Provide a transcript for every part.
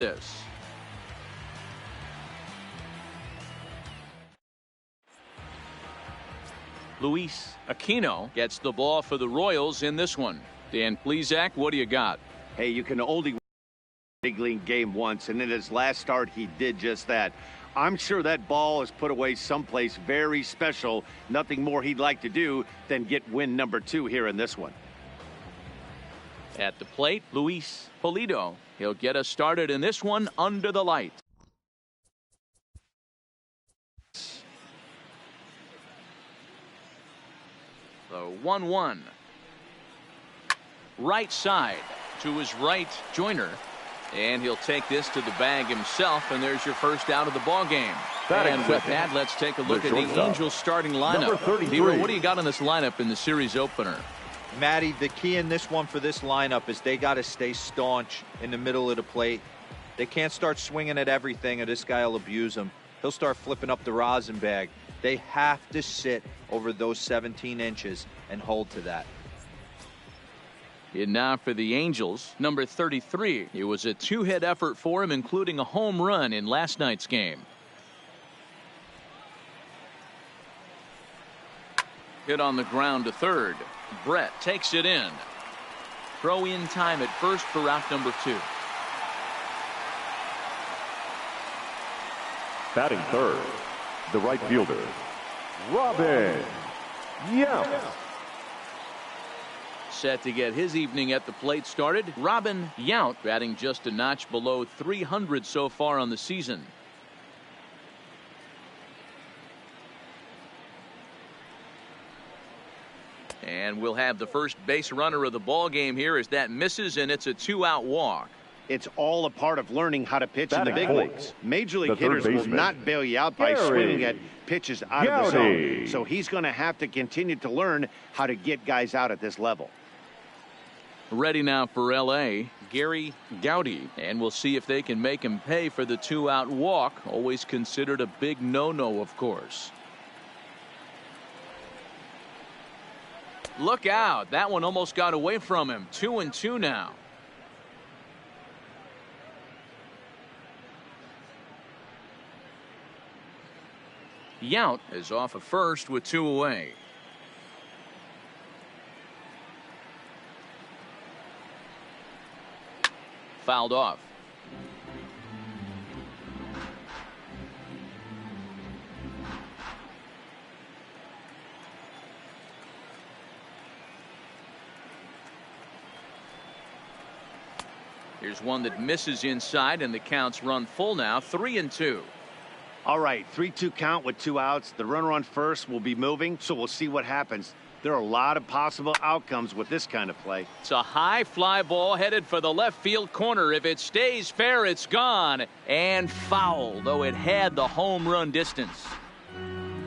this. Luis Aquino gets the ball for the Royals in this one. Dan Plesac, what do you got? Hey, you can only win a big league game once, and in his last start, he did just that. I'm sure that ball is put away someplace very special. Nothing more he'd like to do than get win number 2 here in this one. At the plate, Luis Pulido. He'll get us started in this one under the lights. The 1-1. Right side to his right, Joyner. And he'll take this to the bag himself, and there's your first out of the ball game. And with that, let's take a look at the Angels starting lineup. Nero, what do you got on this lineup in the series opener? Matty, the key in this one for this lineup is they got to stay staunch in the middle of the plate. They can't start swinging at everything, or this guy will abuse them. He'll start flipping up the rosin bag. They have to sit over those 17 inches and hold to that. And now for the Angels, number 33. It was a 2-hit effort for him, including a home run in last night's game. Hit on the ground to third. Brett takes it in. Throw in time at first for out number 2. Batting third, the right fielder, Robin Yount. Set to get his evening at the plate started. Robin Yount batting just a notch below 300 so far on the season. And we'll have the first base runner of the ball game here as that misses, and it's a 2-out walk. It's all a part of learning how to pitch in the big leagues. Major league hitters will not bail you out by swinging at pitches out of the zone. So he's going to have to continue to learn how to get guys out at this level. Ready now for L.A., Gary Gowdy. And we'll see if they can make him pay for the 2-out walk. Always considered a big no-no, of course. Look out. That one almost got away from him. 2-2 now. Yount is off of first with 2 away. Fouled off. Here's one that misses inside, and the count's run full now. 3-2. All right, 3-2 count with 2 outs. The runner on first will be moving, so we'll see what happens. There are a lot of possible outcomes with this kind of play. It's a high fly ball headed for the left field corner. If it stays fair, it's gone. And foul, though it had the home run distance.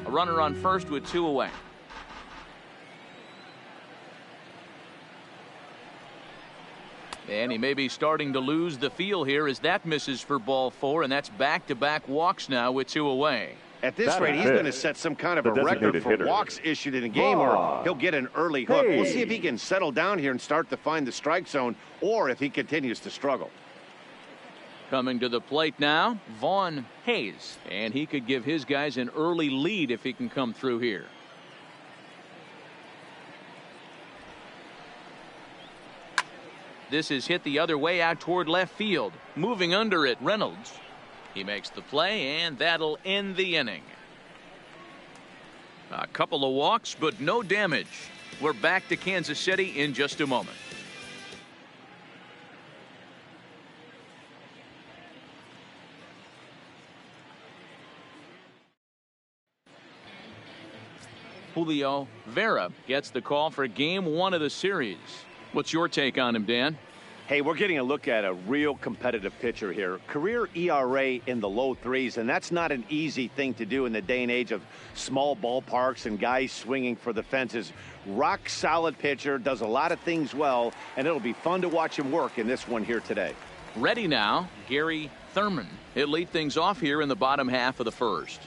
A runner on first with 2 away. And he may be starting to lose the feel here as that misses for ball 4, and that's back-to-back walks now with 2 away. At this rate, he's going to set some kind of a record for walks issued in a game, or he'll get an early hook. We'll see if he can settle down here and start to find the strike zone, or if he continues to struggle. Coming to the plate now, Vaughn Hayes. And he could give his guys an early lead if he can come through here. This is hit the other way out toward left field. Moving under it, Reynolds. He makes the play, and that'll end the inning. A couple of walks, but no damage. We're back to Kansas City in just a moment. Julio Vera gets the call for game 1 of the series. What's your take on him, Dan? Hey, we're getting a look at a real competitive pitcher here. Career ERA in the low 3s, and that's not an easy thing to do in the day and age of small ballparks and guys swinging for the fences. Rock solid pitcher, does a lot of things well, and it'll be fun to watch him work in this one here today. Ready now, Gary Thurman. He'll lead things off here in the bottom half of the first.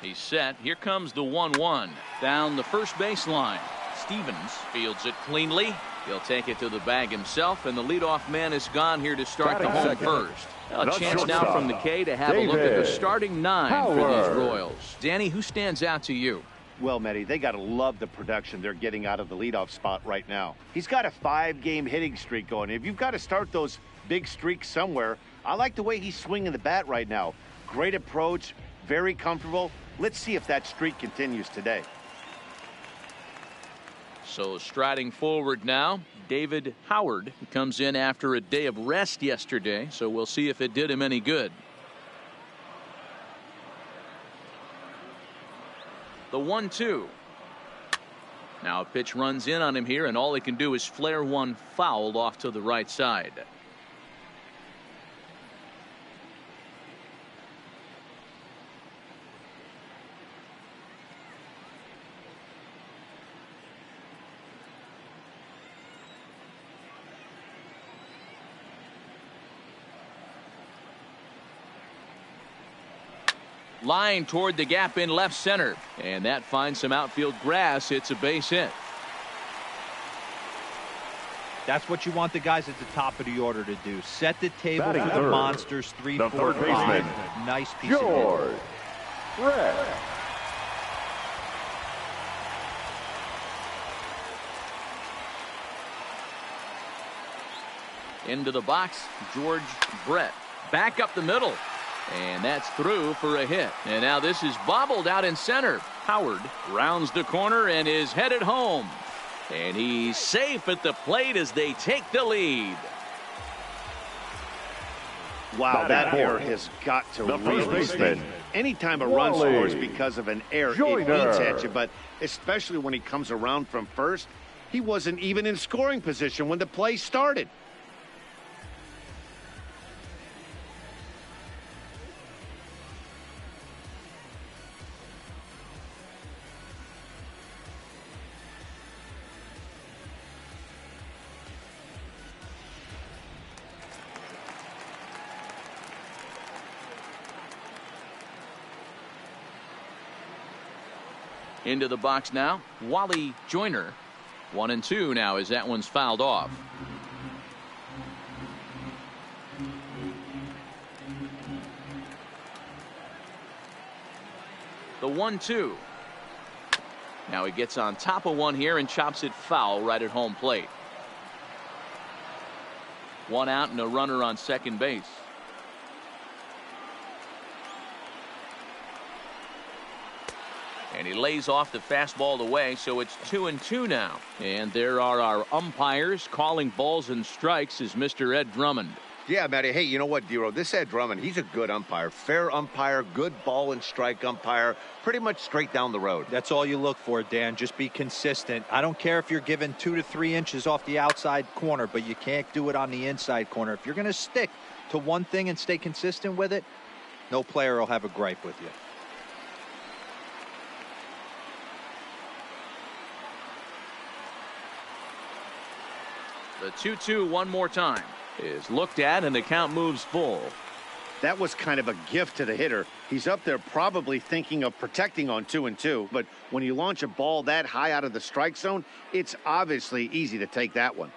He's set. Here comes the 1-1 down the first baseline. Stevens fields it cleanly. He'll take it to the bag himself, and the leadoff man is gone here to start the home first. A chance now from the K to have a look at the starting 9 for these Royals. Danny, who stands out to you? Well, Matty, they got to love the production they're getting out of the leadoff spot right now. He's got a 5-game hitting streak going. If you've got to start those big streaks somewhere, I like the way he's swinging the bat right now. Great approach, very comfortable. Let's see if that streak continues today. So striding forward now, David Howard comes in after a day of rest yesterday, so we'll see if it did him any good. The 1-2. Now a pitch runs in on him here, and all he can do is flare one foul off to the right side. Line toward the gap in left center, and that finds some outfield grass. It's a base hit. That's what you want the guys at the top of the order to do. Set the table for the monsters. 3, 4, 5. Nice piece of George Brett. Into the box, George Brett. Back up the middle. And that's through for a hit. And now this is bobbled out in center. Howard rounds the corner and is headed home. And he's safe at the plate as they take the lead. Wow, that error has got to really sting. Anytime a run scores because of an error, it eats at you. But especially when he comes around from first, he wasn't even in scoring position when the play started. Into the box now, Wally Joyner. 1-2 now as that one's fouled off. The 1-2. Now he gets on top of one here and chops it foul right at home plate. 1 out and a runner on second base. And he lays off the fastball away, so it's 2-2 now. And there are our umpires calling balls and strikes is Mr. Ed Drummond. Yeah, Matty. Hey, you know what, Dero? This Ed Drummond, he's a good umpire. Fair umpire, good ball and strike umpire. Pretty much straight down the road. That's all you look for, Dan. Just be consistent. I don't care if you're given 2 to 3 inches off the outside corner, but you can't do it on the inside corner. If you're going to stick to one thing and stay consistent with it, no player will have a gripe with you. The 2-2 one more time is looked at, and the count moves full. That was kind of a gift to the hitter. He's up there probably thinking of protecting on 2-2, but when you launch a ball that high out of the strike zone, it's obviously easy to take that one.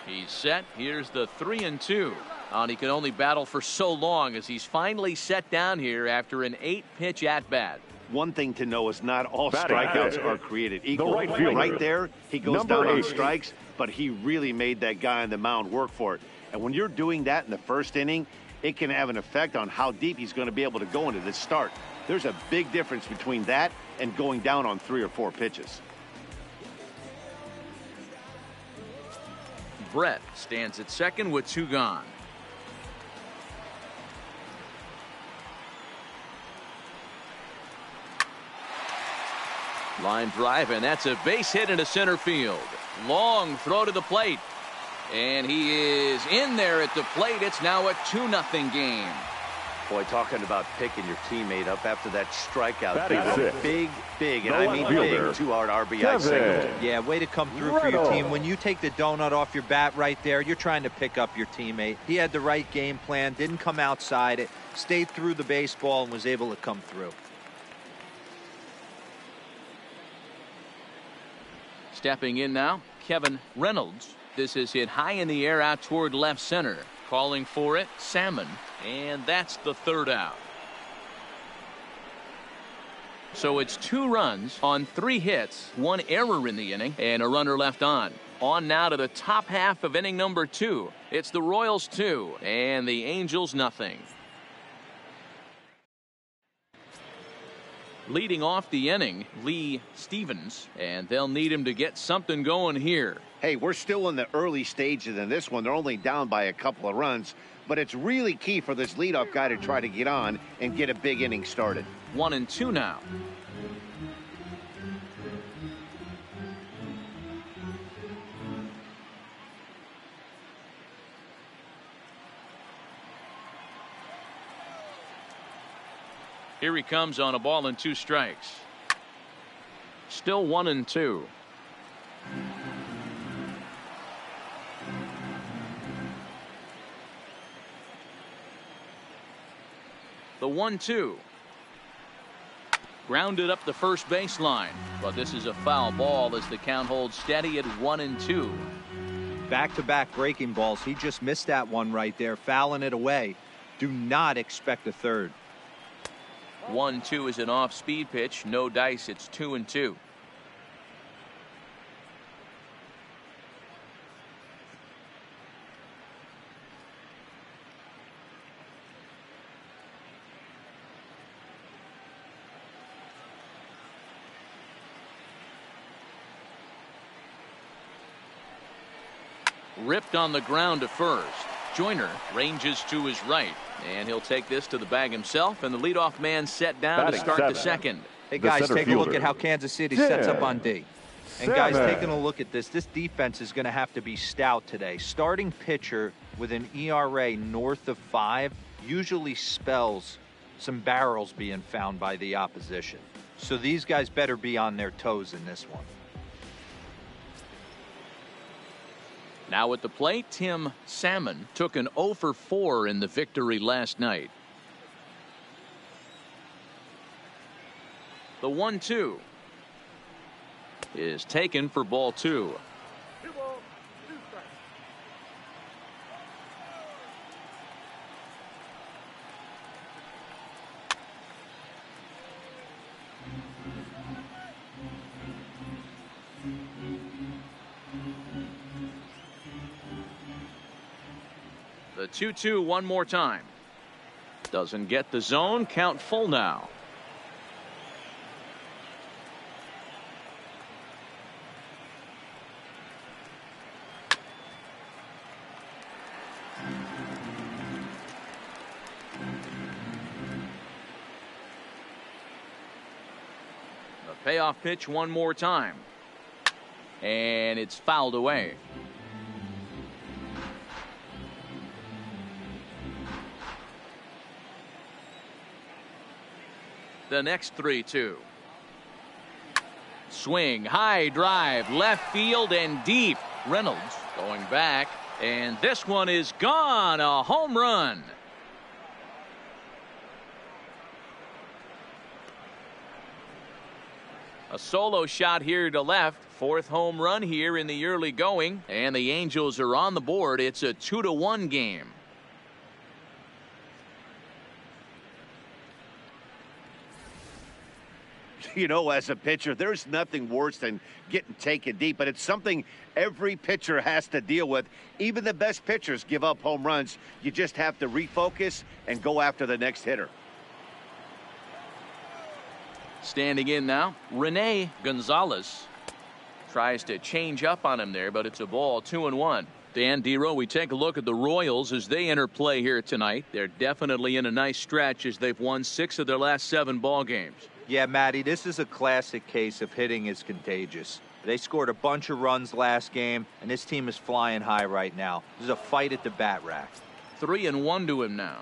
He's set. Here's the 3-2. And he can only battle for so long as he's finally set down here after an 8-pitch at-bat. One thing to know is not all strikeouts are created equal. The right fielder, right there, he goes down 8. on strikes, but he really made that guy on the mound work for it. And when you're doing that in the first inning, it can have an effect on how deep he's going to be able to go into this start. There's a big difference between that and going down on 3 or 4 pitches. Brett stands at second with 2 gone. Line drive, and that's a base hit into center field. Long throw to the plate. And he is in there at the plate. It's now a 2-0 game. Boy, talking about picking your teammate up after that strikeout. Big, and no, I mean big, 2-hard RBI single. Yeah, way to come through for your team. When you take the donut off your bat right there, you're trying to pick up your teammate. He had the right game plan, didn't come outside it, stayed through the baseball, and was able to come through. Stepping in now, Kevin Reynolds. This is hit high in the air out toward left center. Calling for it, Salmon, and that's the third out. So it's 2 runs on 3 hits, 1 error in the inning, and a runner left on. On now to the top half of inning number 2. It's the Royals 2 and the Angels nothing. Leading off the inning, Lee Stevens, and they'll need him to get something going here. Hey, we're still in the early stages in this one. They're only down by a couple of runs, but it's really key for this leadoff guy to try to get on and get a big inning started. 1-2 now. Here he comes on a ball and 2 strikes. Still 1-2. The 1-2. Grounded up the first baseline, but this is a foul ball as the count holds steady at 1-2. Back-to-back breaking balls. He just missed that one right there, fouling it away. Do not expect a third. 1-2 is an off-speed pitch. No dice. It's 2-2. Ripped on the ground to first. Joyner ranges to his right, and he'll take this to the bag himself, and the leadoff man set down to start the second. Hey guys, take a look at how Kansas City sets up on D. And guys, taking a look at this defense is going to have to be stout today. Starting pitcher with an ERA north of 5 usually spells some barrels being found by the opposition. So these guys better be on their toes in this one. Now at the plate, Tim Salmon took an 0 for 4 in the victory last night. The 1-2 is taken for ball 2. The 2-2 one more time. Doesn't get the zone. Count full now. The payoff pitch one more time. And it's fouled away. The next 3-2. Swing, high drive, left field and deep. Reynolds going back, and this one is gone. A home run. A solo shot here to left. 4th home run here in the early going, and the Angels are on the board. It's a 2-1 game. You know, as a pitcher, there's nothing worse than getting taken deep, but it's something every pitcher has to deal with. Even the best pitchers give up home runs. You just have to refocus and go after the next hitter. Standing in now, Rene Gonzalez tries to change up on him there, but it's a ball. 2-1. Dan Dero, we take a look at the Royals as they enter play here tonight. They're definitely in a nice stretch as they've won 6 of their last 7 ball games. Yeah, Matty, this is a classic case of hitting is contagious. They scored a bunch of runs last game, and this team is flying high right now. There's a fight at the bat rack. 3-1 to him now.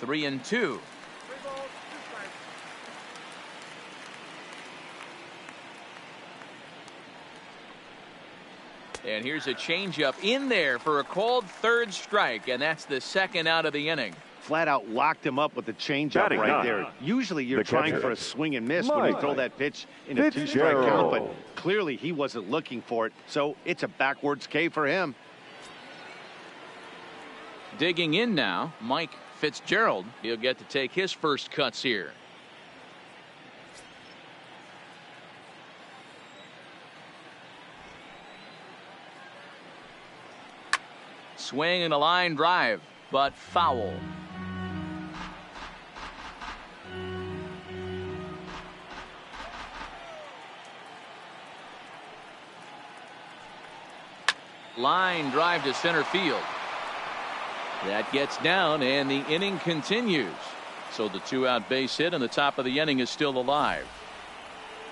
3-2. And here's a changeup in there for a called third strike, and that's the second out of the inning. Flat out locked him up with the changeup right there. Usually you're trying for a swing and miss when you throw that pitch in a two-strike count, but clearly he wasn't looking for it, so it's a backwards K for him. Digging in now, Mike Fitzgerald. He'll get to take his first cuts here. Swing and a line drive, but foul. Line drive to center field. That gets down, and the inning continues. So the 2-out base hit, and the top of the inning is still alive.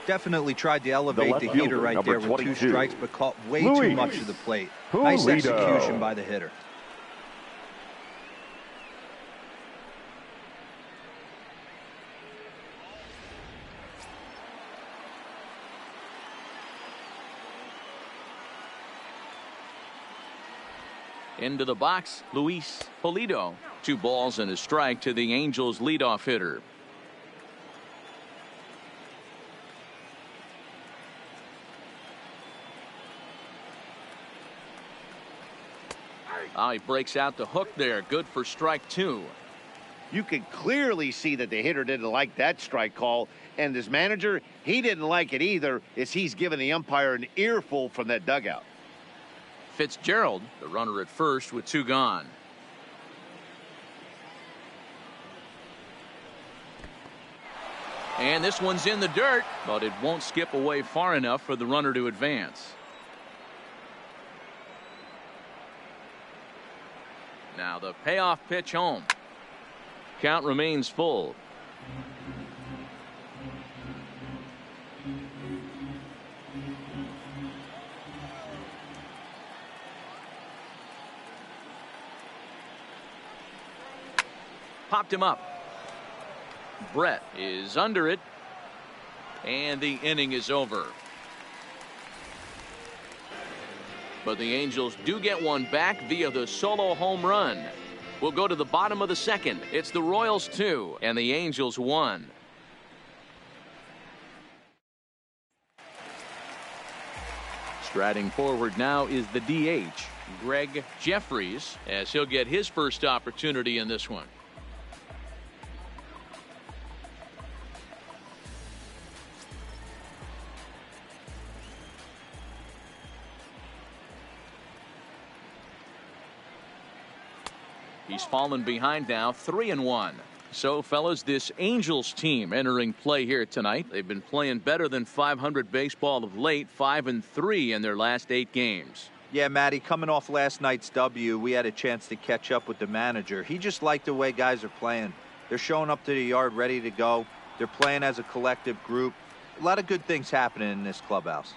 Definitely tried to elevate the heater right there with 2 strikes, but caught way too much of the plate. Nice execution by the hitter. Into the box, Luis Polito. 2 balls and a strike to the Angels leadoff hitter. He breaks out the hook there. Good for strike 2. You can clearly see that the hitter didn't like that strike call, and his manager, he didn't like it either, as he's giving the umpire an earful from that dugout. Fitzgerald, the runner at first with 2 gone. And this one's in the dirt, but it won't skip away far enough for the runner to advance. Now the payoff pitch home. Count remains full. Popped him up. Brett is under it, and the inning is over. But the Angels do get one back via the solo home run. We'll go to the bottom of the second. It's the Royals 2 and the Angels 1. Striding forward now is the DH, Greg Jeffries, as he'll get his first opportunity in this one. He's fallen behind now, 3-1. So, fellas, this Angels team entering play here tonight. They've been playing better than .500 baseball of late, 5-3 in their last 8 games. Yeah, Matty, coming off last night's W, we had a chance to catch up with the manager. He just liked the way guys are playing. They're showing up to the yard ready to go. They're playing as a collective group. A lot of good things happening in this clubhouse.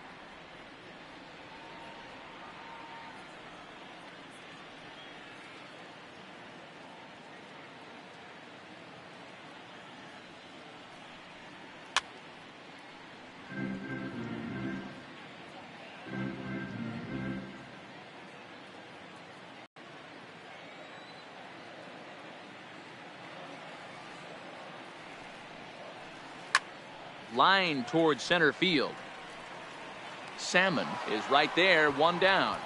Line towards center field. Salmon is right there, 1 down.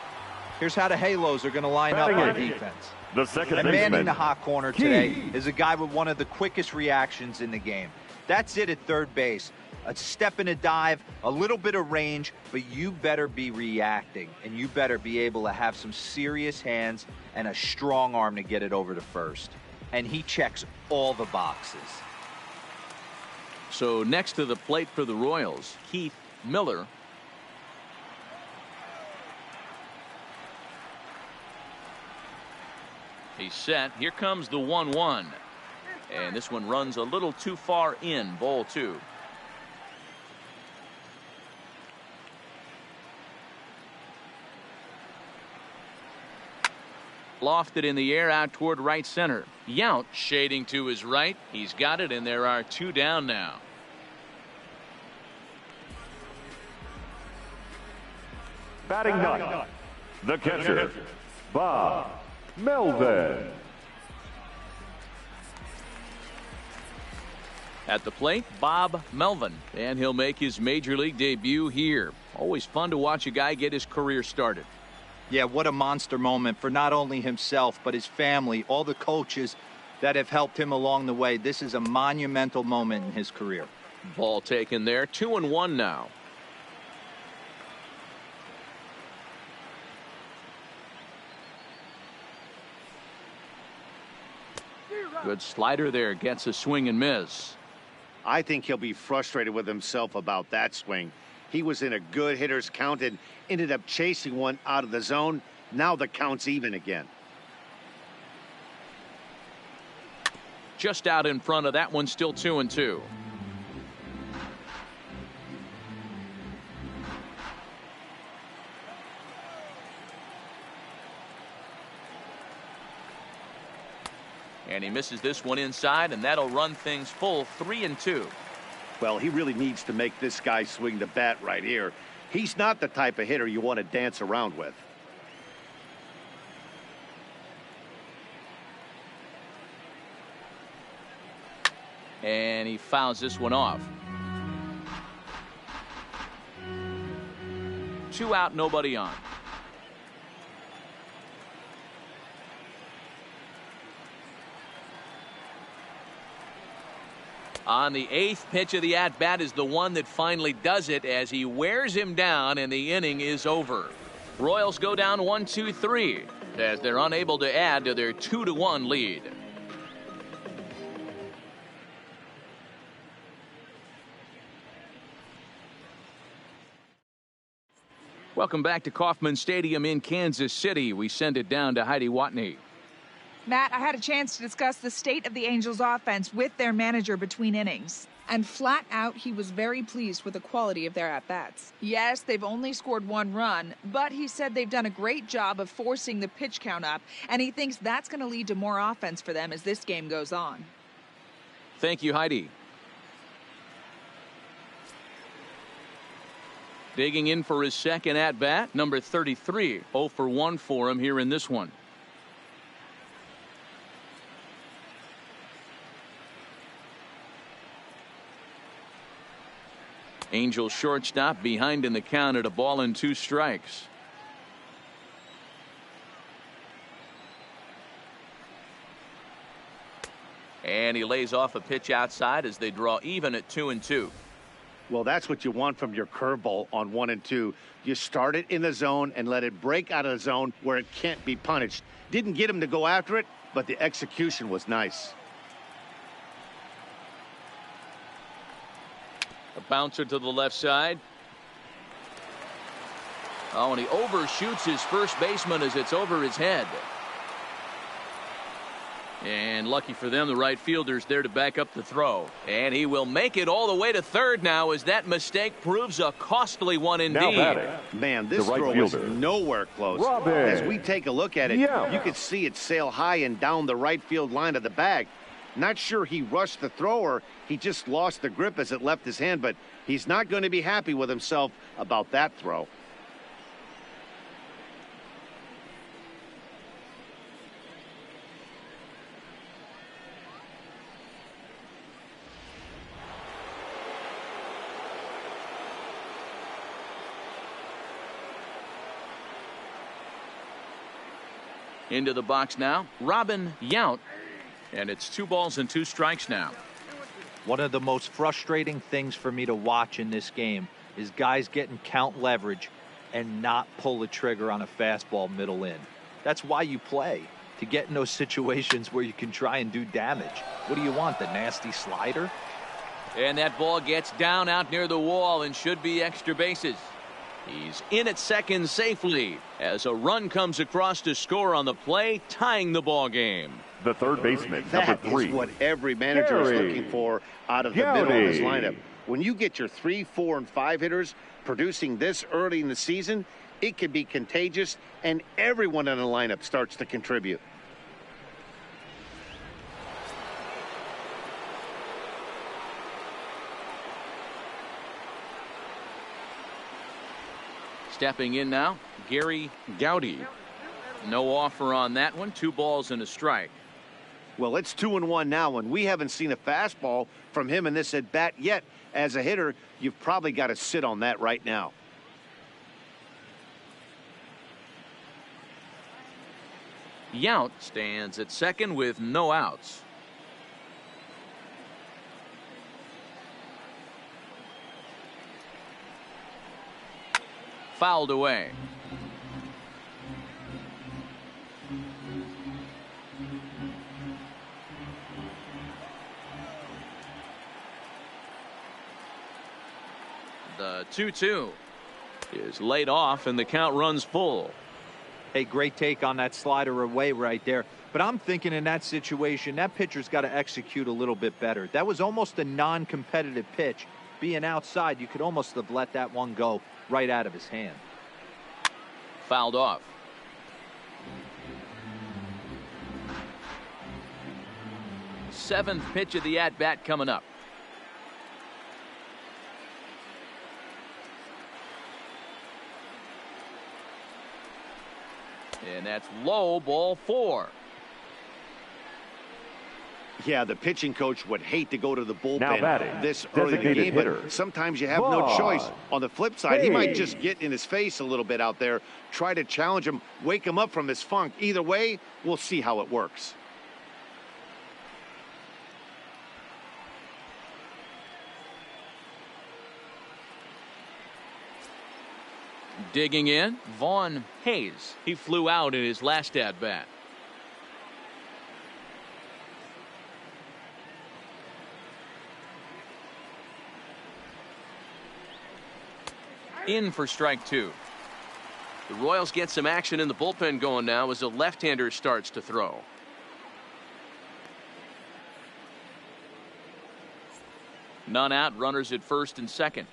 Here's how the Halos are going to line up on defense. The second and manning baseman, the hot corner today is a guy with one of the quickest reactions in the game. That's it at third base. A step and a dive, a little bit of range, but you better be reacting, and you better be able to have some serious hands and a strong arm to get it over to first. And he checks all the boxes. So next to the plate for the Royals, Keith Miller. He's set. Here comes the 1-1. And this one runs a little too far in, ball 2. Lofted in the air out toward right center. Yount shading to his right. He's got it, and there are 2 down now. Batting ninth, the catcher, Bob Melvin. At the plate, Bob Melvin, and he'll make his major league debut here. Always fun to watch a guy get his career started. Yeah, what a monster moment for not only himself, but his family, all the coaches that have helped him along the way. This is a monumental moment in his career. Ball taken there, 2-1 now. Good slider there, gets a swing and miss. I think he'll be frustrated with himself about that swing. He was in a good hitter's count and ended up chasing one out of the zone. Now the count's even again. Just out in front of that one, still 2-2. And he misses this one inside, and that'll run things full 3-2. Well, he really needs to make this guy swing the bat right here. He's not the type of hitter you want to dance around with. And he fouls this one off. 2 out, nobody on. On the 8th pitch of the at-bat is the one that finally does it as he wears him down, and the inning is over. Royals go down 1-2-3 as they're unable to add to their 2-1 lead. Welcome back to Kauffman Stadium in Kansas City. We send it down to Heidi Watney. Matt, I had a chance to discuss the state of the Angels offense with their manager between innings. And flat out, he was very pleased with the quality of their at-bats. Yes, they've only scored 1 run, but he said they've done a great job of forcing the pitch count up, and he thinks that's going to lead to more offense for them as this game goes on. Thank you, Heidi. Digging in for his second at-bat, number 33. 0 for 1 for him here in this one. Angels shortstop behind in the count at 1-2 strikes. And he lays off a pitch outside as they draw even at 2-2. Well, that's what you want from your curveball on 1-2. You start it in the zone and let it break out of the zone where it can't be punished. Didn't get him to go after it, but the execution was nice. A bouncer to the left side. Oh, and he overshoots his first baseman as it's over his head. And lucky for them, the right fielder's there to back up the throw. And he will make it all the way to third now as that mistake proves a costly one indeed. Man, this throw was nowhere close. As we take a look at it, you can see it sail high and down the right field line of the bag. Not sure he rushed the thrower. He just lost the grip as it left his hand, but he's not going to be happy with himself about that throw. Into the box now, Robin Yount. And it's 2 balls and 2 strikes now. One of the most frustrating things for me to watch in this game is guys getting count leverage and not pull the trigger on a fastball middle in. That's why you play, to get in those situations where you can try and do damage. What do you want, the nasty slider? And that ball gets down out near the wall and should be extra bases. He's in at second safely as a run comes across to score on the play, tying the ball game. The third baseman, number 3. That is what every manager is looking for out of the middle of his lineup. When you get your 3, 4, and 5 hitters producing this early in the season, it could be contagious, and everyone in the lineup starts to contribute. Stepping in now, Gary Gowdy. No offer on that one. 2 balls and a strike. Well, it's 2-1 now, and we haven't seen a fastball from him in this at bat yet. As a hitter, you've probably got to sit on that right now. Yount stands at second with no outs. Fouled away. The 2-2 is laid off, and the count runs full. Hey, great take on that slider away right there. But I'm thinking in that situation, that pitcher's got to execute a little bit better. That was almost a non-competitive pitch. Being outside, you could almost have let that one go right out of his hand. Fouled off. Seventh pitch of the at-bat coming up. And that's low, ball 4. Yeah, the pitching coach would hate to go to the Now bullpen batting, this early in the game, hitter, but sometimes you have no choice. On the flip side, he might just get in his face a little bit out there, try to challenge him, wake him up from his funk. Either way, we'll see how it works. Digging in, Vaughn Hayes. He flew out in his last at-bat. In for strike 2. The Royals get some action in the bullpen going now as a left-hander starts to throw. None out, runners at first and second.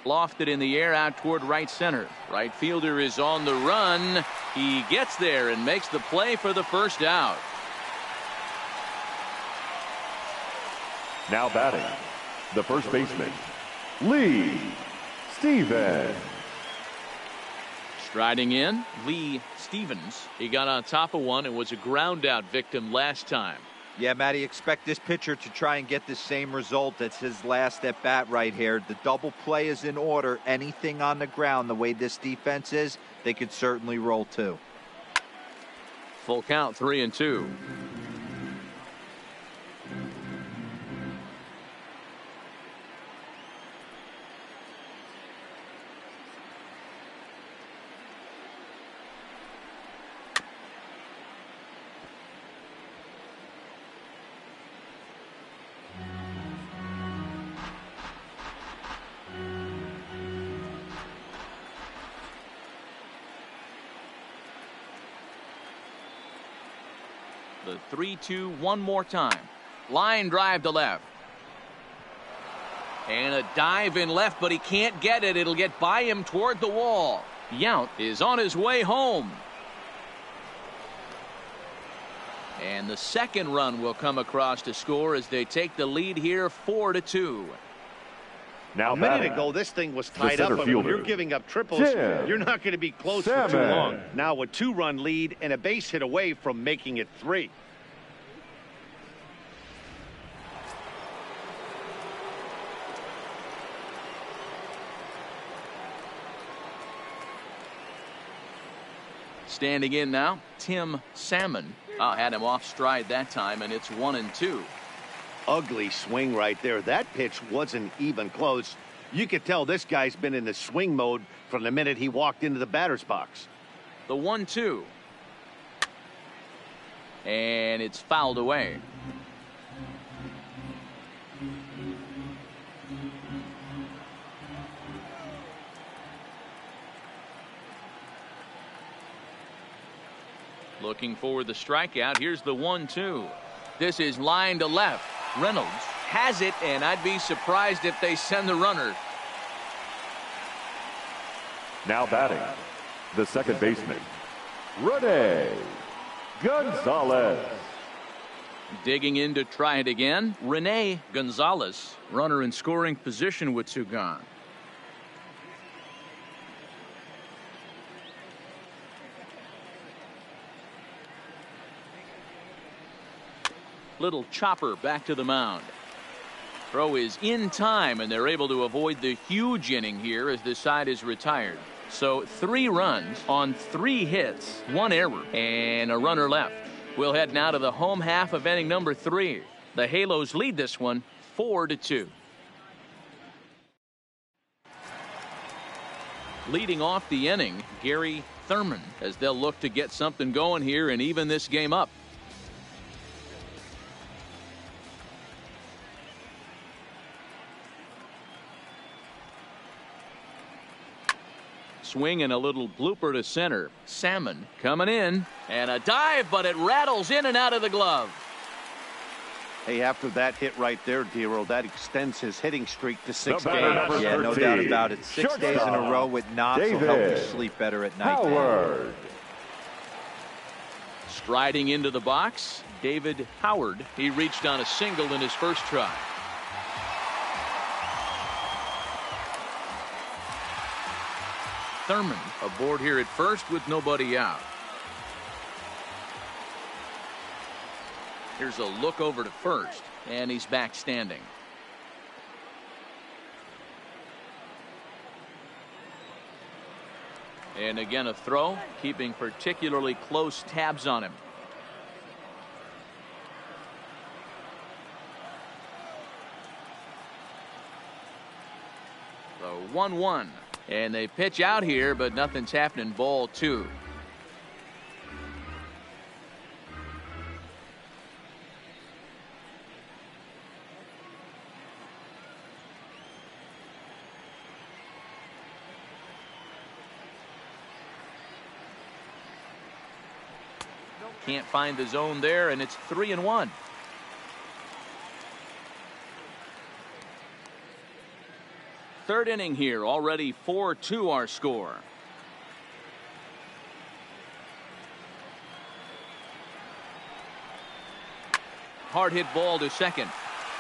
Lofted in the air out toward right center. Right fielder is on the run. He gets there and makes the play for the first out. Now batting, the first baseman, Lee Stevens. Striding in, Lee Stevens. He got on top of one and was a ground out victim last time. Yeah, Matty, expect this pitcher to try and get the same result. That's his last at bat right here. The double play is in order. Anything on the ground, the way this defense is, they could certainly roll 2. Full count, 3-2. The 3-2 one more time. Line drive to left. And a dive in left, but he can't get it. It'll get by him toward the wall. Yount is on his way home. And the second run will come across to score as they take the lead here 4-2. Now a minute ago, this thing was tied up. When you're giving up triples, you're not going to be close for too long. Now a 2-run lead and a base hit away from making it 3. Standing in now, Tim Salmon. Had him off stride that time, and it's 1-2. Ugly swing right there. That pitch wasn't even close. You could tell this guy's been in the swing mode from the minute he walked into the batter's box. The 1-2. And it's fouled away. Looking for the strikeout. Here's the 1-2. This is line to left. Reynolds has it, and I'd be surprised if they send the runner. Now batting, the second baseman, Rene Gonzalez. Digging in to try it again, Rene Gonzalez, runner in scoring position with two gone. Little chopper back to the mound. Throw is in time, and they're able to avoid the huge inning here as this side is retired. So 3 runs on 3 hits, 1 error, and a runner left. We'll head now to the home half of inning number 3. The Halos lead this one 4-2. Leading off the inning, Gary Thurman, as they'll look to get something going here and even this game up. Swing and a little blooper to center. Salmon coming in, and a dive, but it rattles in and out of the glove. Hey, after that hit right there, Dero, that extends his hitting streak to 6 games. Yeah, no doubt about it. 6 days in a row with knocks will help you sleep better at night. Howard. Striding into the box, David Howard. He reached on a single in his first try. Thurman aboard here at first with nobody out. Here's a look over to first, and he's back standing. And again a throw, keeping particularly close tabs on him. The 1-1. And they pitch out here, but nothing's happening. Ball 2. Can't find the zone there, and it's 3-1. Third inning here, already 4-2 our score. Hard hit ball to second.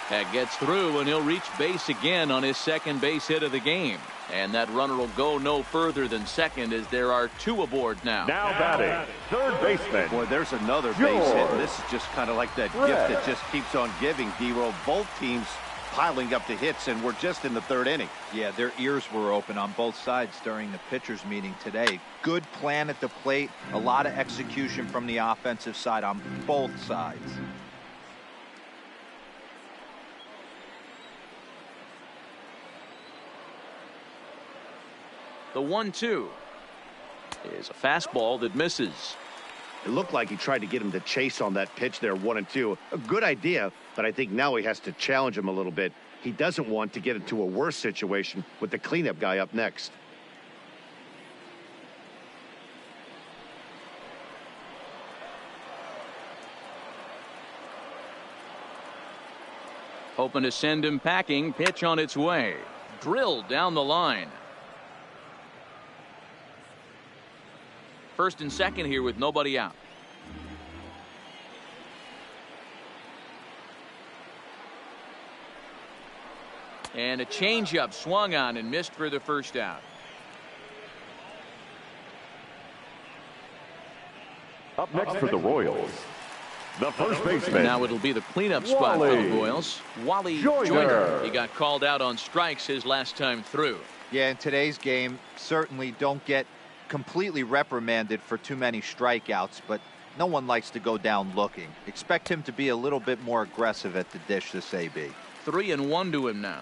That gets through, and he'll reach base again on his second base hit of the game. And that runner will go no further than second as there are 2 aboard now. Now batting, third baseman. Boy, there's another base hit. And this is just kind of like that gift that just keeps on giving, Dero. Both teams piling up the hits, and we're just in the 3rd inning. Yeah, their ears were open on both sides during the pitchers meeting today. Good plan at the plate, a lot of execution from the offensive side on both sides. The 1-2 is a fastball that misses. It looked like he tried to get him to chase on that pitch there, 1-2. A good idea, but I think now he has to challenge him a little bit. He doesn't want to get into a worse situation with the cleanup guy up next. Hoping to send him packing. Pitch on its way. Drilled down the line. First and second here with nobody out. And a changeup swung on and missed for the first out. Up next for the Royals, the first baseman. Now it'll be the cleanup spot for the Royals. Wally Joyner. He got called out on strikes his last time through. Yeah, in today's game, certainly don't get completely reprimanded for too many strikeouts, but no one likes to go down looking. Expect him to be a little bit more aggressive at the dish this AB. 3-1 to him now.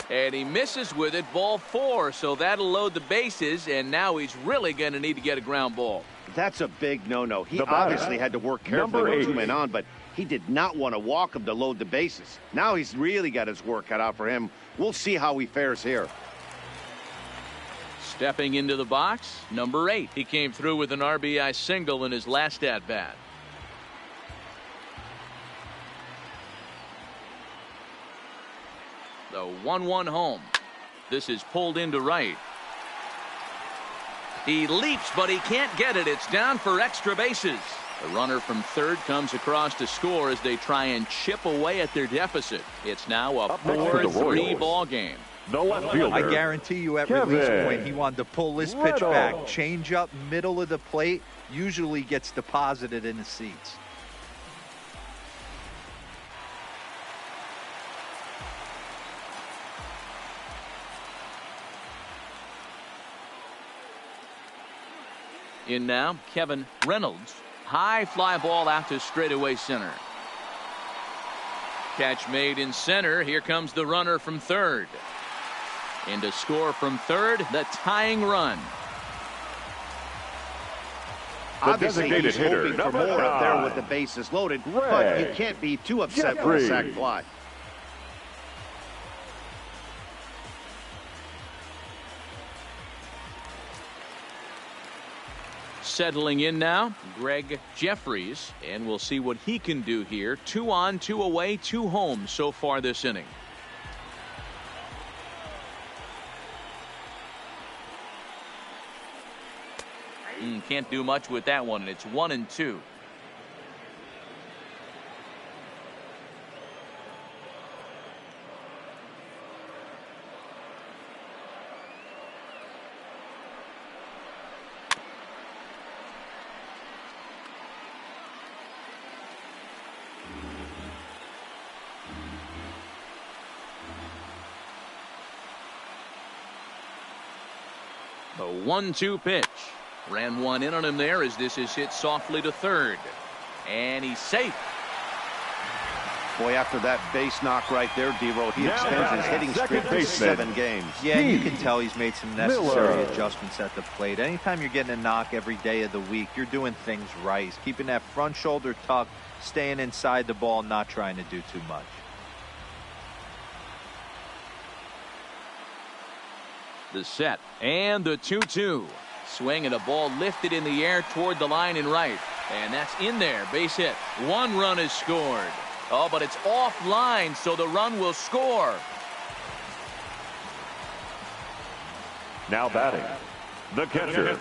And he misses with it, ball 4, so that'll load the bases, and now he's really going to need to get a ground ball. That's a big no-no. He obviously had to work carefully with 2 men on, but he did not want to walk him to load the bases. Now he's really got his work cut out for him. We'll see how he fares here. Stepping into the box, number 8. He came through with an RBI single in his last at-bat. The 1-1 home. This is pulled into right. He leaps, but he can't get it. It's down for extra bases. The runner from third comes across to score as they try and chip away at their deficit. It's now a 4-3 ball game. The left fielder, I guarantee you at release point he wanted to pull this pitch back. Change up middle of the plate usually gets deposited in the seats. In now, Kevin Reynolds. High fly ball out to straightaway center. Catch made in center. Here comes the runner from third. And to score from third, the tying run. Obviously, he's hoping for more up there with the bases loaded, but you can't be too upset with a sac fly. Settling in now, Greg Jeffries, and we'll see what he can do here. 2 on, 2 away, 2 home so far this inning. Can't do much with that one, and it's 1-2. The 1-2 pitch. Ran one in on him there as this is hit softly to third. And he's safe. Boy, after that base knock right there, D-Row, he extends his hitting streak to 7 games. Yeah, you can tell he's made some necessary adjustments at the plate. Anytime you're getting a knock every day of the week, you're doing things right. He's keeping that front shoulder tucked, staying inside the ball, not trying to do too much. The set and the 2-2. Swing and a ball lifted in the air toward the line in right. And that's in there. Base hit. 1 run is scored. Oh, but it's offline, so the run will score. Now batting, the catcher,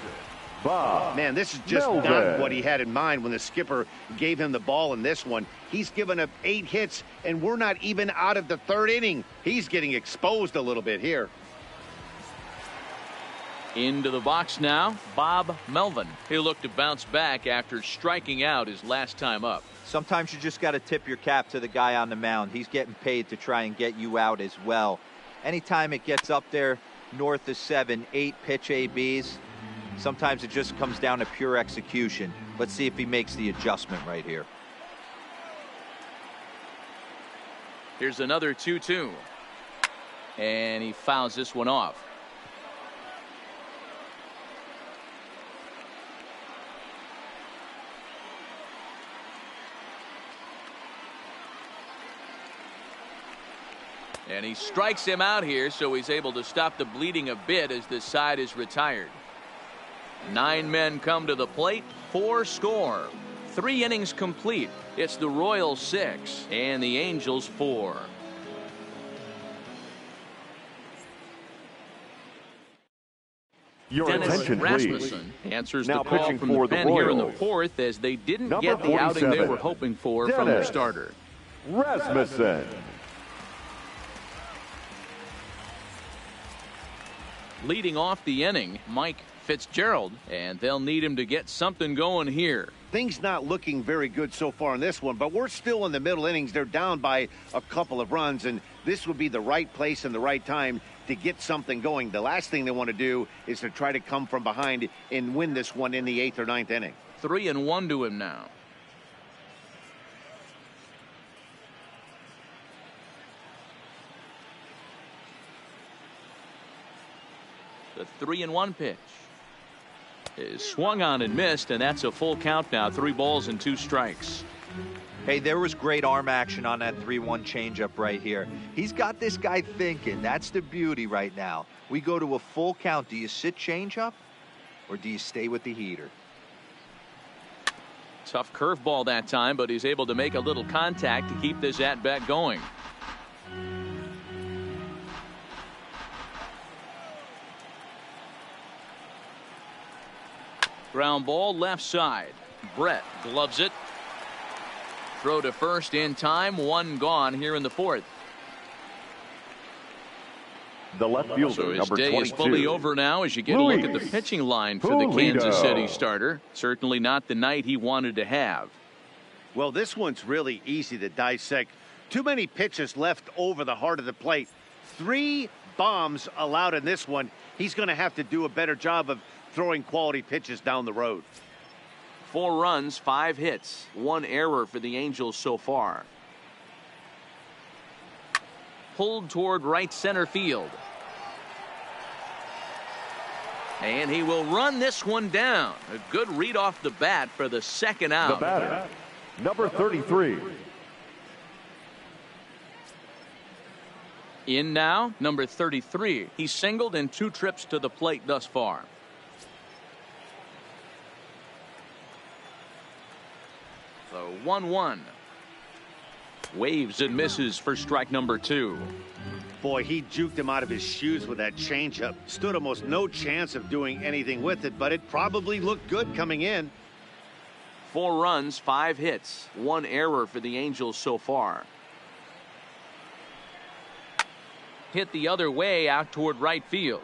Bob. Man, this is just not what he had in mind when the skipper gave him the ball in this one. He's given up 8 hits, and we're not even out of the 3rd inning. He's getting exposed a little bit here. Into the box now, Bob Melvin. He'll look to bounce back after striking out his last time up. Sometimes you just got to tip your cap to the guy on the mound. He's getting paid to try and get you out as well. Anytime it gets up there north of 7, 8 pitch ABs, sometimes it just comes down to pure execution. Let's see if he makes the adjustment right here. Here's another 2-2. And he fouls this one off. And he strikes him out here, so he's able to stop the bleeding a bit as this side is retired. 9 men come to the plate, 4 score. 3 innings complete. It's the Royals 6 and the Angels 4. Your Dennis attention, Rasmussen please. answers Now the call pitching from for the the pen here in the Royals. 4th as they didn't Number get the outing they 47, were hoping for from their Dennis starter. Rasmussen. Leading off the inning, Mike Fitzgerald, and they'll need him to get something going here. Things not looking very good so far in this one, but we're still in the middle innings. They're down by a couple of runs, and this would be the right place and the right time to get something going. The last thing they want to do is to try to come from behind and win this one in the 8th or 9th inning. 3-1 to him now. The 3-1 pitch is swung on and missed, and that's a full count now. 3 balls and 2 strikes. Hey, there was great arm action on that 3-1 changeup right here. He's got this guy thinking. That's the beauty right now. We go to a full count. Do you sit changeup or do you stay with the heater? Tough curveball that time, but he's able to make a little contact to keep this at-bat going. Ground ball left side. Brett gloves it. Throw to first in time. 1 gone here in the 4th. The left fielder, so his number day 22. is fully over now as you get a look at the pitching line for the Kansas City starter. Certainly not the night he wanted to have. Well, this one's really easy to dissect. Too many pitches left over the heart of the plate. 3 bombs allowed in this one. He's going to have to do a better job of throwing quality pitches down the road. 4 runs, 5 hits, 1 error for the Angels so far. Pulled toward right center field. And he will run this one down. A good read off the bat for the 2nd out. The batter, number 33. In now, number 33. He's singled in 2 trips to the plate thus far. So 1-1. Waves and misses for strike number 2. Boy, he juked him out of his shoes with that changeup. Stood almost no chance of doing anything with it, but it probably looked good coming in. 4 runs, 5 hits, 1 error for the Angels so far. Hit the other way out toward right field.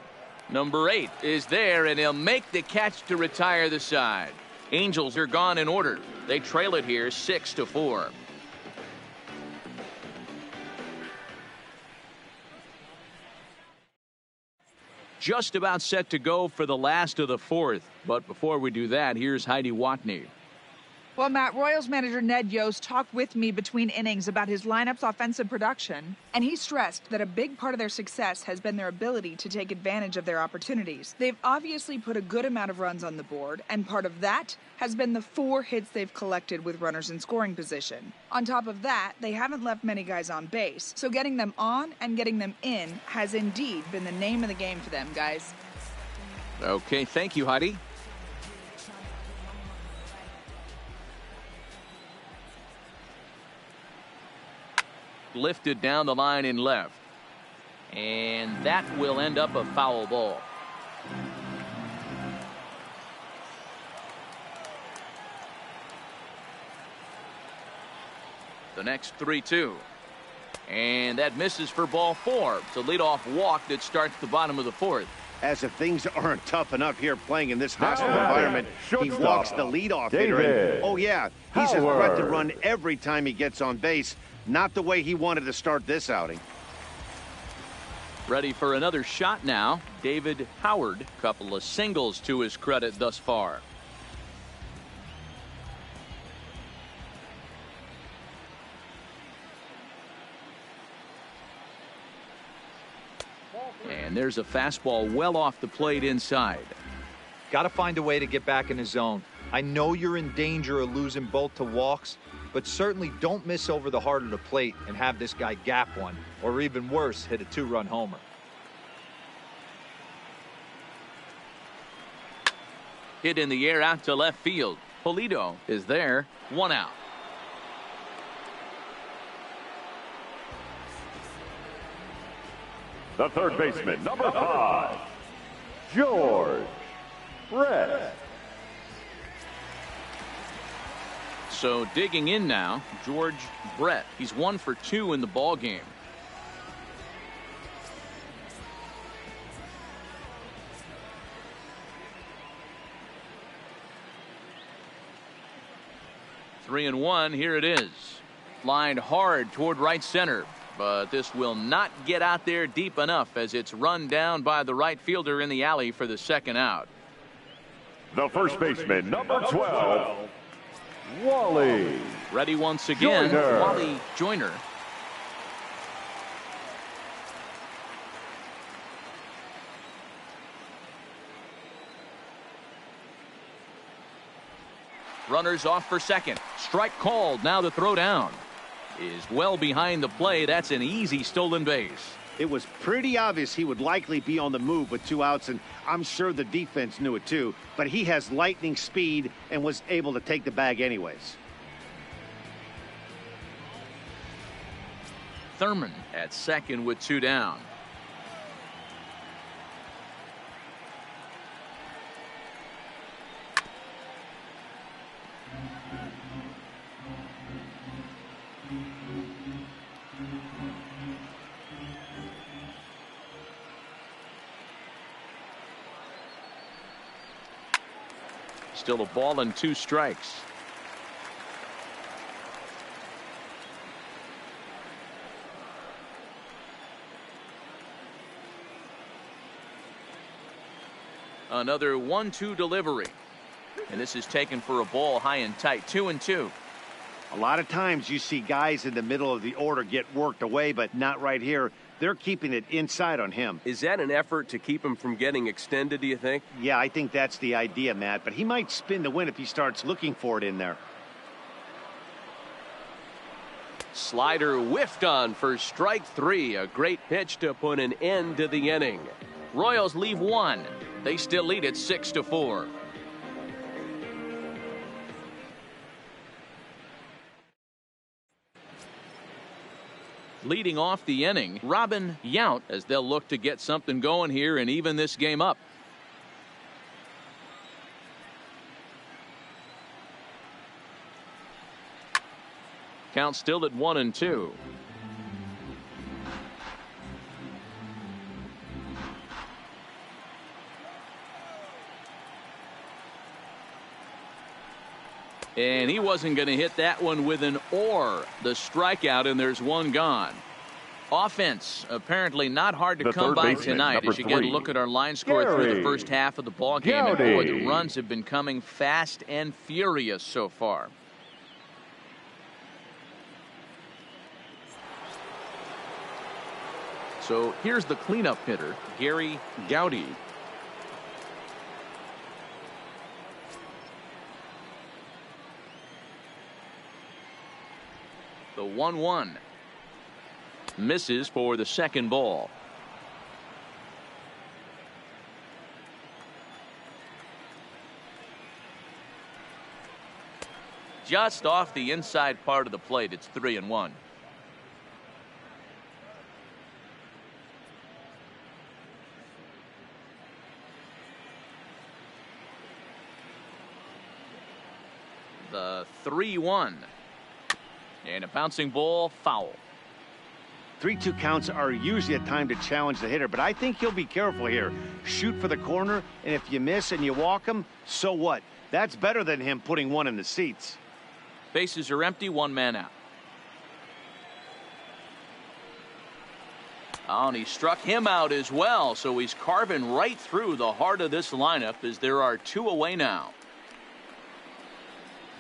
Number 8 is there, and he'll make the catch to retire the side. Angels are gone in order. They trail it here 6-4. Just about set to go for the last of the 4th. But before we do that, here's Heidi Watney. Well, Matt, Royals manager Ned Yost talked with me between innings about his lineup's offensive production, and he stressed that a big part of their success has been their ability to take advantage of their opportunities. They've obviously put a good amount of runs on the board, and part of that has been the 4 hits they've collected with runners in scoring position. On top of that, they haven't left many guys on base, so getting them on and getting them in has indeed been the name of the game for them, guys. Okay, thank you, Heidi. Lifted down the line in left, and that will end up a foul ball. The next 3-2, and that misses for ball 4. It's a leadoff walk that starts the bottom of the 4th. As if things aren't tough enough here playing in this hostile environment, he walks the leadoff hitter. And, oh yeah, he's a threat to run every time he gets on base. Not the way he wanted to start this outing. Ready for another shot now. David Howard, couple of singles to his credit thus far. And there's a fastball well off the plate inside. Got to find a way to get back in the zone. I know you're in danger of losing both to walks, but certainly don't miss over the heart of the plate and have this guy gap one, or even worse, hit a 2-run homer. Hit in the air out to left field. Polito is there. 1 out. The third baseman, number 5, George Brett. So digging in now, George Brett. He's 1 for 2 in the ball game. Three and 1. Here it is. Lined hard toward right center, but this will not get out there deep enough as it's run down by the right fielder in the alley for the 2nd out. The first baseman, number 12, Wally. Ready once again, Joyner. Wally Joyner. Runners off for second. Strike called. Now the throw down is well behind the play. That's an easy stolen base. It was pretty obvious he would likely be on the move with 2 outs, and I'm sure the defense knew it too, but he has lightning speed and was able to take the bag anyways. Thurman at second with 2 down. Still a ball and 2 strikes. Another 1-2 delivery. And this is taken for a ball high and tight. 2-2. A lot of times you see guys in the middle of the order get worked away, but not right here. They're keeping it inside on him. Is that an effort to keep him from getting extended, do you think? Yeah, I think that's the idea, Matt, but he might spin the win if he starts looking for it in there. Slider whiffed on for strike 3. A great pitch to put an end to the inning. Royals leave 1. They still lead it 6-4. Leading off the inning, Robin Yount, as they'll look to get something going here and even this game up. Count still at 1-2. And he wasn't going to hit that one with an or. The strikeout, and there's 1 gone. Offense apparently not hard to come by tonight as you get a look at our line score through the first half of the ball game. And boy, the runs have been coming fast and furious so far. So here's the cleanup hitter, Gary Gowdy. The 1-1 misses for the second ball. Just off the inside part of the plate. It's 3-1. The 3-1. And a bouncing ball, foul. 3-2 counts are usually a time to challenge the hitter, but I think he'll be careful here. Shoot for the corner, and if you miss and you walk him, so what? That's better than him putting one in the seats. Bases are empty, 1 man out. Oh, and he struck him out as well, so he's carving right through the heart of this lineup as there are 2 away now.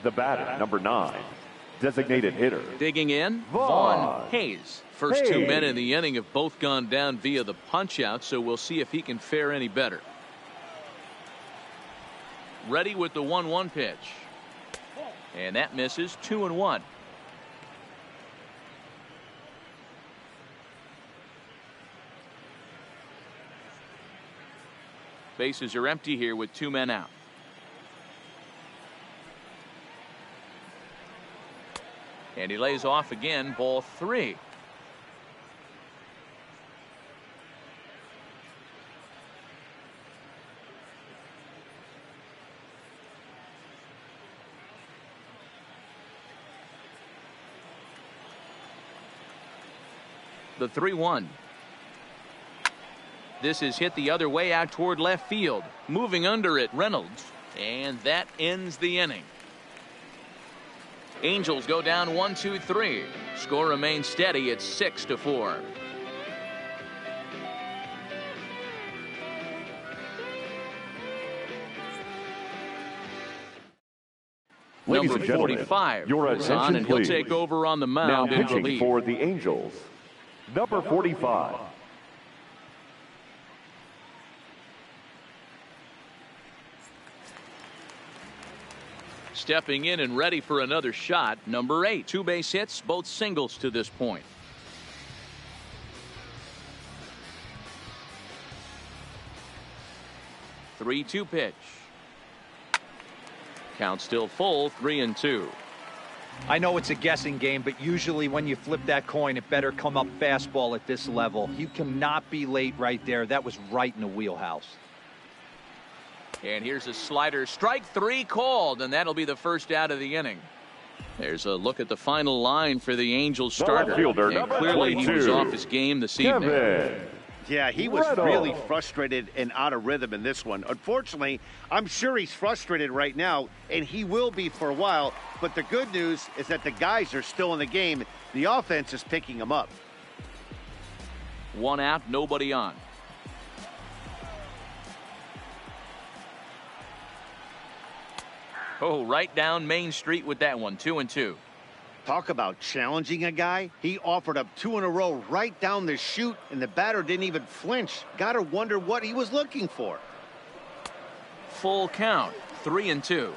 The batter, number 9. Designated hitter. Digging in, Vaughn Hayes. First 2 men in the inning have both gone down via the punch out, so we'll see if he can fare any better. Ready with the 1-1 pitch. And that misses. 2-1. Bases are empty here with 2 men out. And he lays off again, ball 3. The 3-1. This is hit the other way out toward left field. Moving under it, Reynolds. And that ends the inning. Angels go down 1-2-3. Score remains steady at 6-4. Ladies Number and gentlemen, 45 your is on, attention, and he'll please. take over on the mound Now in pitching relief. for the Angels, number 45. Stepping in and ready for another shot, number 8. 2 base hits, both singles to this point. 3-2 pitch. Count still full, 3-2. I know it's a guessing game, but usually when you flip that coin, it better come up fastball at this level. You cannot be late right there. That was right in the wheelhouse. And here's a slider. Strike 3 called, and that'll be the first out of the inning. There's a look at the final line for the Angels starter. Fielder, and clearly he was off his game this evening. Yeah, he was really frustrated and out of rhythm in this one. Unfortunately, I'm sure he's frustrated right now, and he will be for a while. But the good news is that the guys are still in the game. The offense is picking them up. 1 out, nobody on. Oh, right down Main Street with that one. 2-2. Talk about challenging a guy. He offered up 2 in a row right down the chute, and the batter didn't even flinch. Gotta wonder what he was looking for. Full count. 3-2.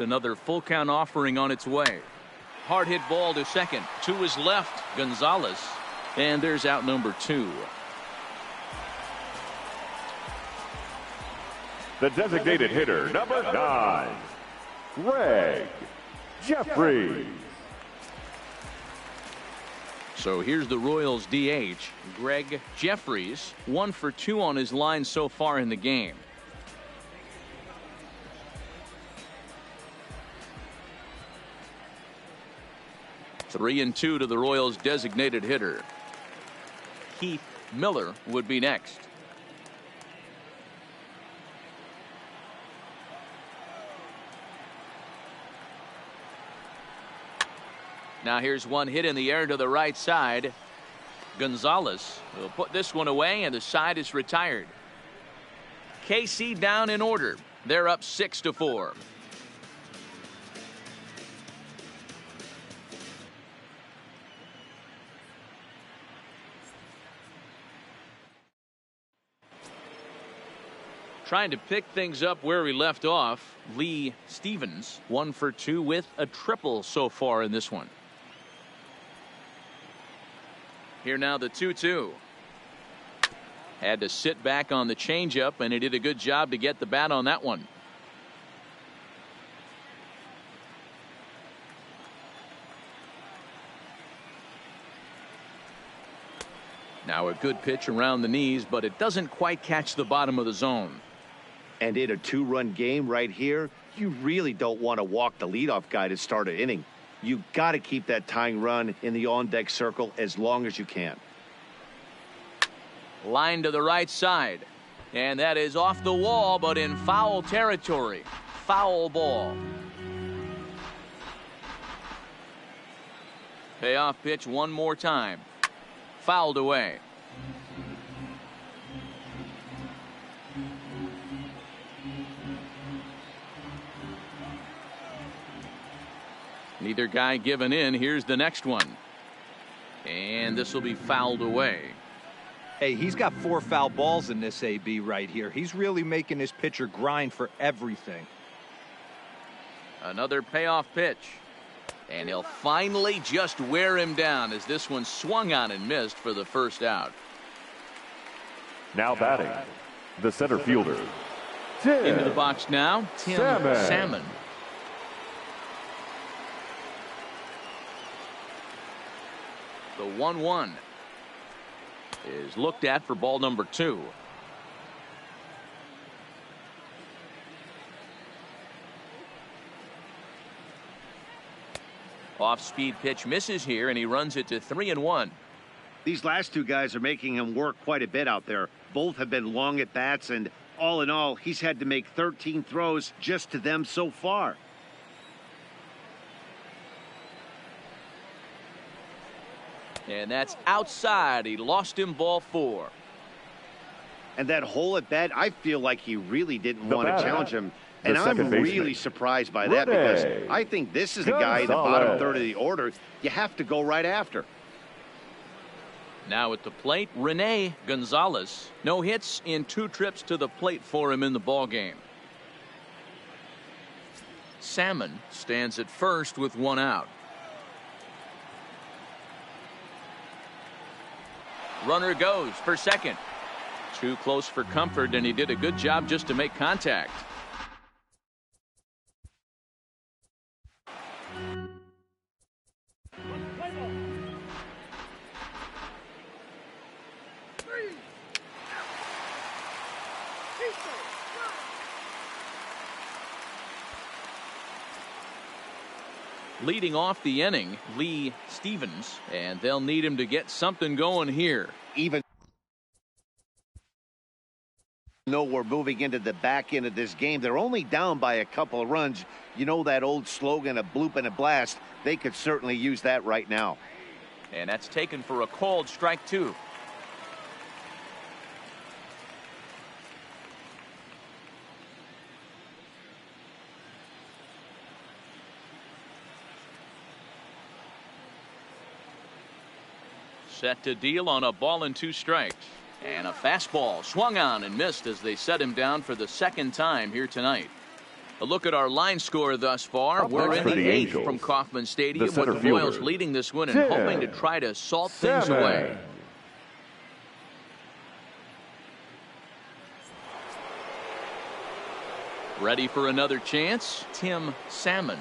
Another full count offering on its way. Hard hit ball to second. To his left, Gonzalez. And there's out number 2. The designated hitter, number 9, Greg Jefferies. So here's the Royals DH, Greg Jefferies. 1 for 2 on his line so far in the game. Three and 2 to the Royals designated hitter. Keith Miller would be next. Now here's one hit in the air to the right side. Gonzalez will put this one away, and the side is retired. KC down in order. They're up 6-4. Trying to pick things up where we left off, Lee Stevens, 1 for 2 with a triple so far in this one. Here now the 2-2. Had to sit back on the changeup, and he did a good job to get the bat on that one. Now a good pitch around the knees, but it doesn't quite catch the bottom of the zone. And in a 2-run game right here, you really don't want to walk the leadoff guy to start an inning. You got to keep that tying run in the on-deck circle as long as you can. Line to the right side. And that is off the wall, but in foul territory. Foul ball. Payoff pitch one more time. Fouled away. Neither guy giving in. Here's the next one. And this will be fouled away. Hey, he's got 4 foul balls in this AB right here. He's really making this pitcher grind for everything. Another payoff pitch. And he'll finally just wear him down as this one swung on and missed for the first out. Now batting, the center fielder, Tim into the box now, Tim Salmon. The 1-1 is looked at for ball number 2. Off-speed pitch misses here, and he runs it to 3-1. These last 2 guys are making him work quite a bit out there. Both have been long at bats, and all in all, he's had to make 13 throws just to them so far. And that's outside. He lost him, ball 4. And that hole at bat, I feel like he really didn't want to challenge him. And I'm really surprised by that because I think this is the guy in the bottom third of the order you have to go right after. Now at the plate, Rene Gonzalez. No hits in 2 trips to the plate for him in the ballgame. Salmon stands at first with 1 out. Runner goes for second. Too close for comfort, and he did a good job just to make contact. Leading off the inning, Lee Stevens, and they'll need him to get something going here. Even though we're moving into the back end of this game, they're only down by a couple of runs. You know that old slogan, a bloop and a blast. They could certainly use that right now. And that's taken for a called strike 2. Set to deal on a ball and 2 strikes. And a fastball swung on and missed as they set him down for the 2nd time here tonight. A look at our line score thus far. We're in the 8th from Kauffman Stadium with the Royals leading this one and hoping to try to salt things away. Ready for another chance, Tim Salmon.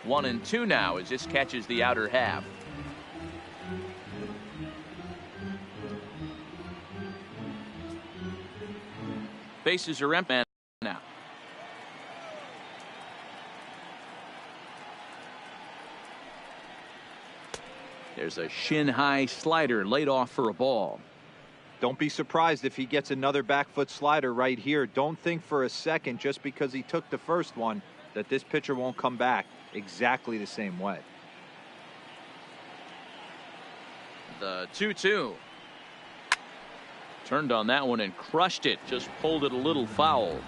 One and 2 now as this catches the outer half. Bases are empty now. There's a shin-high slider laid off for a ball. Don't be surprised if he gets another back foot slider right here. Don't think for a second just because he took the first one that this pitcher won't come back exactly the same way. The 2-2. Turned on that one and crushed it. Just pulled it a little foul.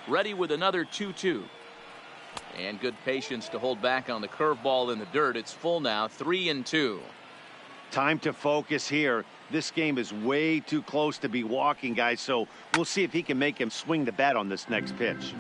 Ready with another 2-2. And good patience to hold back on the curveball in the dirt. It's full now, 3-2. Time to focus here. This game is way too close to be walking, guys, so we'll see if he can make him swing the bat on this next pitch.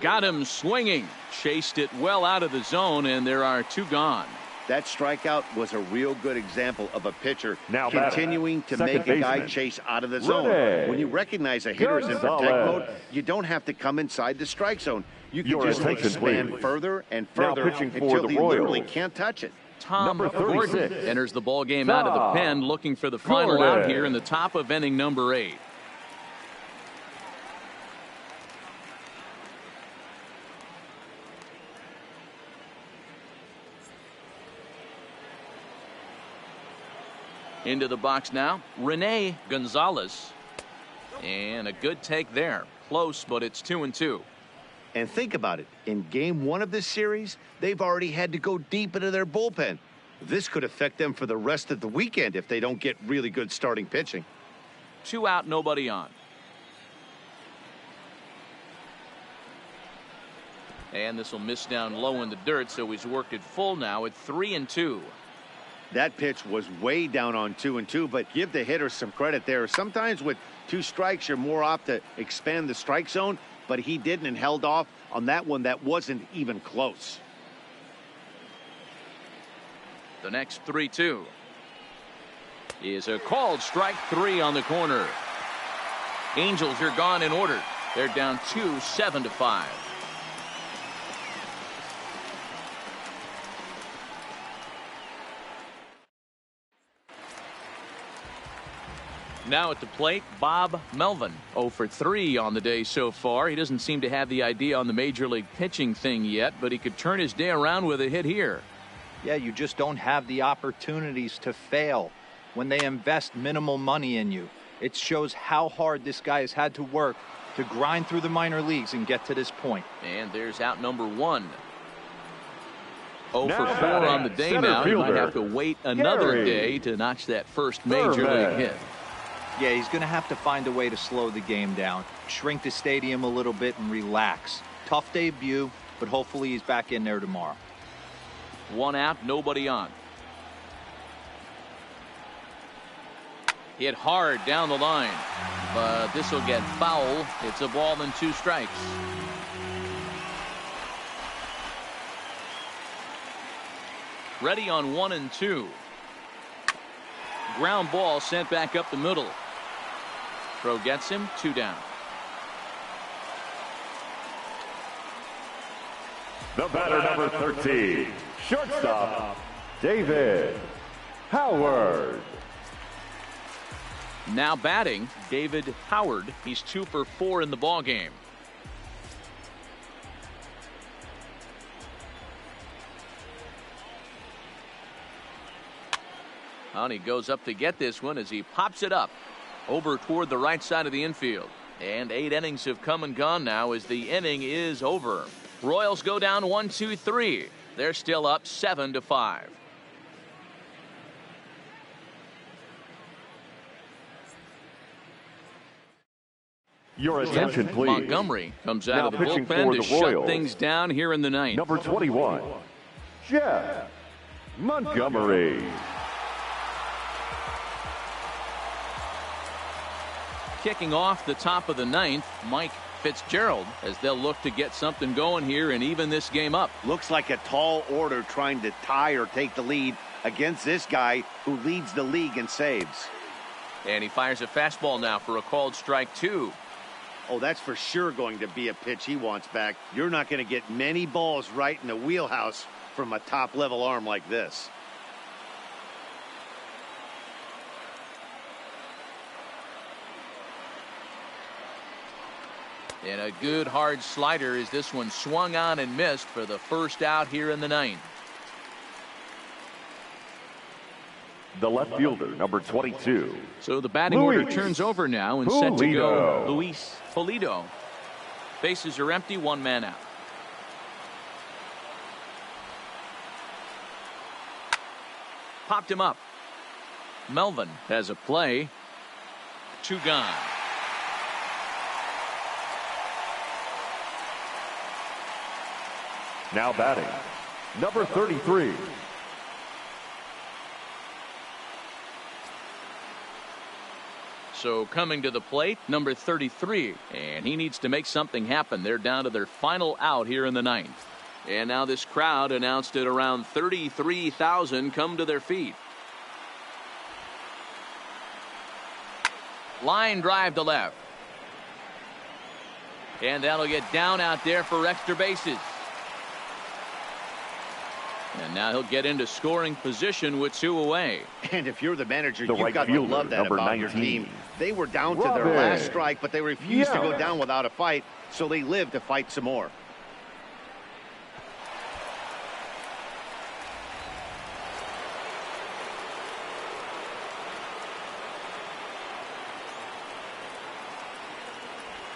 Got him swinging. Chased it well out of the zone, and there are 2 gone. That strikeout was a real good example of a pitcher continuing to make a guy chase out of the zone. When you recognize a hitter is in protect mode, you don't have to come inside the strike zone. You can just expand further and further until he literally can't touch it. Tom Gordon enters the ball game out of the pen, looking for the final out here in the top of inning number 8. Into the box now, Rene Gonzalez. And a good take there. Close, but it's 2-2. And think about it. In game 1 of this series, they've already had to go deep into their bullpen. This could affect them for the rest of the weekend if they don't get really good starting pitching. 2 out, nobody on. And this will miss down low in the dirt, so he's worked it full now at 3-2. That pitch was way down on 2-2, but give the hitter some credit there. Sometimes with 2 strikes, you're more apt to expand the strike zone, but he didn't and held off on that one that wasn't even close. The next 3-2 is a called strike 3 on the corner. Angels are gone in order. They're down 2, 7-5. Now at the plate, Bob Melvin. 0 for 3 on the day so far. He doesn't seem to have the idea on the major league pitching thing yet, but he could turn his day around with a hit here. Yeah, you just don't have the opportunities to fail when they invest minimal money in you. It shows how hard this guy has had to work to grind through the minor leagues and get to this point. And there's out number 1. 0 Now for 4 on the day now. He might have to wait another Gary day to notch that first major league hit. Yeah, he's going to have to find a way to slow the game down, shrink the stadium a little bit, and relax. Tough debut, but hopefully he's back in there tomorrow. 1 out, nobody on. Hit hard down the line, but this will get foul. It's a ball and 2 strikes. Ready on 1 and 2. Ground ball sent back up the middle. Throw gets him, 2 down. The batter, number 13, shortstop, David Howard. Now batting, David Howard. He's 2 for 4 in the ball game. And he goes up to get this one as he pops it up over toward the right side of the infield. And 8 innings have come and gone now as the inning is over. Royals go down 1-2-3. They're still up 7-5. Your attention, please. Montgomery comes out Now of the pitching bullpen for to the shut Royals, things down here in the 9th. number 21, Jeff Montgomery. Kicking off the top of the 9th, Mike Fitzgerald, as they'll look to get something going here and even this game up. Looks like a tall order trying to tie or take the lead against this guy who leads the league in saves. And he fires a fastball now for a called strike 2. Oh, that's for sure going to be a pitch he wants back. You're not going to get many balls right in the wheelhouse from a top-level arm like this. And a good hard slider as this one swung on and missed for the first out here in the 9th. The left fielder, number 22. So the batting order turns over now and set to go Luis Pulido. Bases are empty, 1 man out. Popped him up. Melvin has a play. 2 gone. Now batting, number 33. So coming to the plate, number 33, and he needs to make something happen. They're down to their final out here in the 9th. And now this crowd, announced at around 33,000, come to their feet. Line drive to left. And that'll get down out there for extra bases. And now he'll get into scoring position with 2 away. And if you're the manager, The you've right got to fielder, love that number about your 19. team. They were down to Robin their last strike, but they refused to go Yount. down without a fight, so they lived to fight some more.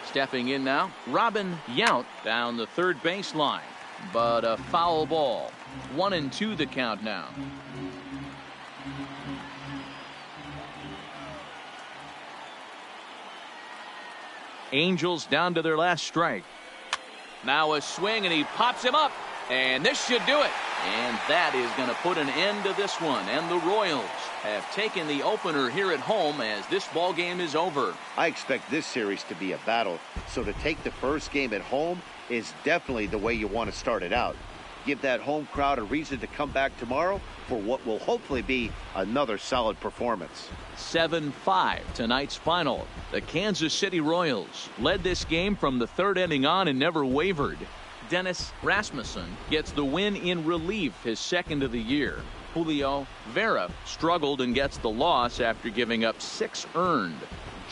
Stepping in now, Robin Yount down the third baseline. But a foul ball. 1-2 the count now. Angels down to their last strike. Now a swing and he pops him up. And this should do it. And that is going to put an end to this one. And the Royals have taken the opener here at home as this ball game is over. I expect this series to be a battle, so to take the first game at home is definitely the way you want to start it out. Give that home crowd a reason to come back tomorrow for what will hopefully be another solid performance. 7-5 tonight's final. The Kansas City Royals led this game from the 3rd inning on and never wavered. Dennis Rasmussen gets the win in relief, his 2nd of the year. Julio Vera struggled and gets the loss after giving up 6 earned.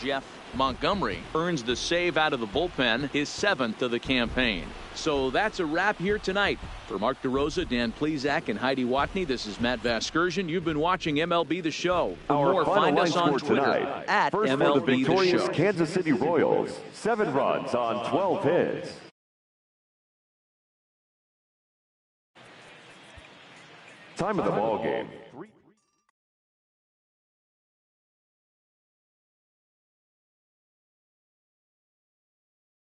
Jeff Montgomery earns the save out of the bullpen, his 7th of the campaign. So that's a wrap here tonight. For Mark DeRosa, Dan Plesac, and Heidi Watney, this is Matt Vasgersian. You've been watching MLB The Show. For more, find us on Twitter at First MLB for the victorious The Show. Kansas City Royals, 7 runs on 12 hits. Time of the ball game.